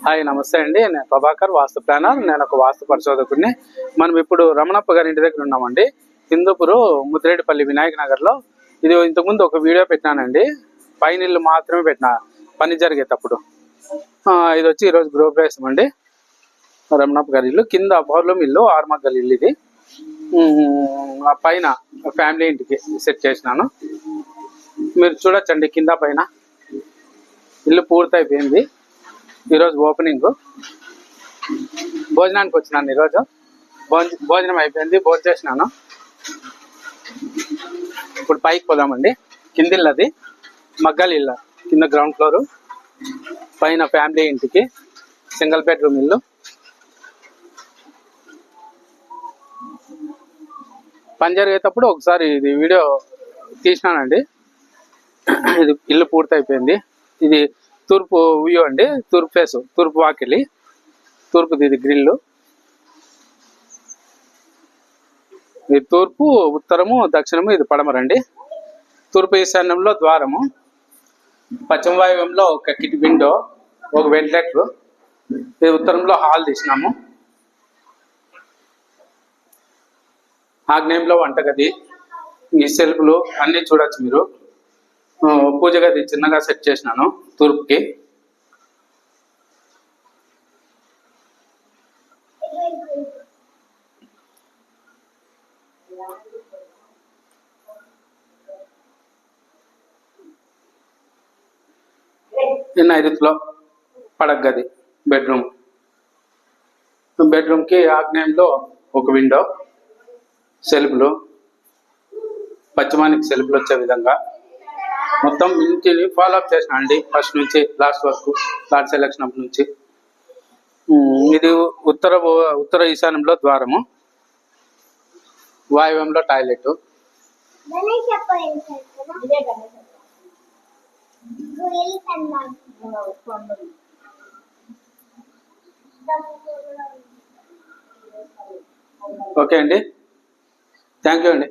Hi నమస్తే అండి. నేను ప్రభాకర్, వాస్తు ప్లానర్. నేను ఒక వాస్తు పరిశోధకుడిని. మనం ఇప్పుడు రమణప్ప గారి ఇంటి దగ్గర ఉన్నామండి. హిందూపురు ముద్రేడిపల్లి వినాయక నగర్లో. ఇది ఇంతకుముందు ఒక వీడియో పెట్టినానండి. పైనిల్లు మాత్రమే పెట్టిన పని జరిగేటప్పుడు. ఇది వచ్చి ఈరోజు గృహప్రవేశం అండి. రమణప్ప గారి ఇల్లు కింద పౌర్లం ఇల్లు, ఆరుమగ్గల ఇల్లు ఇది. ఆ పైన ఫ్యామిలీ ఇంటికి సెట్ చేసినాను. మీరు చూడొచ్చండి కింద పైన ఇల్లు పూర్తయిపోయింది. ఈరోజు ఓపెనింగ్. భోజనానికి వచ్చినాను ఈరోజు. భోజనం అయిపోయింది, భోజనం చేసినాను. ఇప్పుడు పైకి పోదామండి. కింద ఇల్లు అది మగ్గల ఇల్లు, కింద గ్రౌండ్ ఫ్లోరు, పైన ఫ్యామిలీ ఇంటికి సింగిల్ బెడ్రూమ్ ఇల్లు. పని జరిగేటప్పుడు ఒకసారి ఇది వీడియో తీసినానండి. ఇది ఇల్లు పూర్తయిపోయింది. ఇది తూర్పు వ్యూ అండి, తూర్పు ఫేసు, తూర్పు వాకిలి, తూర్పుది ఇది గ్రిల్లు. ఇది తూర్పు, ఉత్తరము, దక్షిణము, ఇది పడమరండి. తూర్పు ఈశాన్యంలో ద్వారము, పశ్చిమ వాయువ్యంలో ఒక కిటి విండో, ఒక వెంటిలేటర్. ఇది ఉత్తరంలో హాల్ తీసినాము. ఆగ్నేయంలో వంటగది, ఈ సెల్ఫ్లు అన్నీ చూడొచ్చు మీరు. పూజ గది చిన్నగా సెట్ చేసినాను తూర్పుకి. నైరుతిలో పడక గది, బెడ్రూమ్కి ఆగ్నేయంలో ఒక విండో, సెల్ఫ్లు, పశ్చిమానికి సెల్ఫ్లు వచ్చే విధంగా మొత్తం ఇంటిని ఫాలో అప్ చేసిన అండి, ఫస్ట్ నుంచి లాస్ట్ వరకు, లాస్ట్ సెలక్షన్ అప్పటి నుంచి. ఇది ఉత్తర ఈశాన్యంలో ద్వారము, వాయువ్యంలో టాయిలెట్. ఓకే అండి, థ్యాంక్ యూ అండి.